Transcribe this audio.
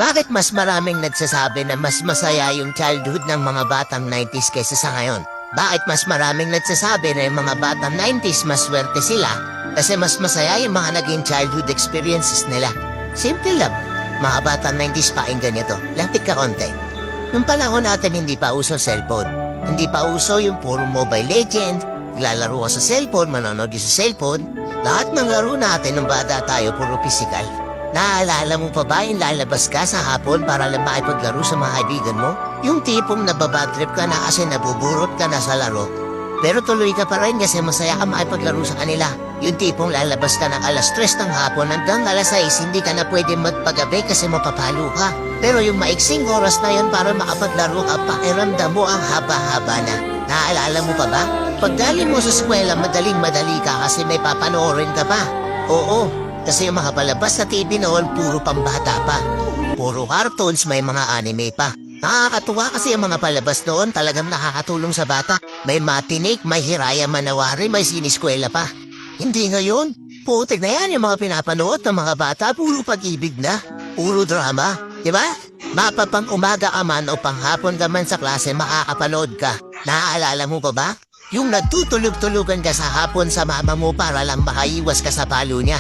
Bakit mas maraming nagsasabi na mas masaya yung childhood ng mga batang 90s kaysa sa ngayon? Bakit mas maraming nagsasabi na yung mga batang 90s mas swerte sila kasi mas masaya yung mga naging childhood experiences nila? Simple lang. Mga batang 90s pakinggan nyo to. Lapit ka konti. Nung panahon natin hindi pa uso cellphone. Hindi pa uso yung puro Mobile Legend. Lalaro ka sa cellphone, manonood ka sa cellphone. Lahat ng laro natin nung bata tayo puro physical. Naaalala mo pa ba yung lalabas ka sa hapon para lang makipaglaro sa mga kaibigan mo? Yung tipong nababadtrip ka na kasi nabuburot ka na sa laro. Pero tuloy ka pa rin kasi masaya ka makipaglaro sa kanila. Yung tipong lalabas ka ng alas 3 ng hapon hanggang alas 6 hindi ka na pwede magpagabi kasi mapapalo ka. Pero yung maiksing oras na yun para makapaglaro ka, pakiramdam mo ang haba-haba na. Naaalala mo pa ba? Pagdali mo sa eskwela, madaling-madali ka kasi may papanoorin ka pa. Oo. Kasi yung mga palabas sa TV noon, puro pambata pa. Puro cartoons, may mga anime pa. Nakakatuwa kasi yung mga palabas noon talagang nakakatulong sa bata. May matinik, may Hiraya Manawari, may siniskwela pa. Hindi ngayon. Putik na yan yung mga pinapanood ng mga bata, puro pag-ibig na. Puro drama. Diba? Mapapang umaga ka man o panghapon ka man sa klase, makakapanood ka. Naaalala mo pa ba? Yung nagtutulog-tulugan ka sa hapon sa mama mo para lang makaiwas ka sa palo niya.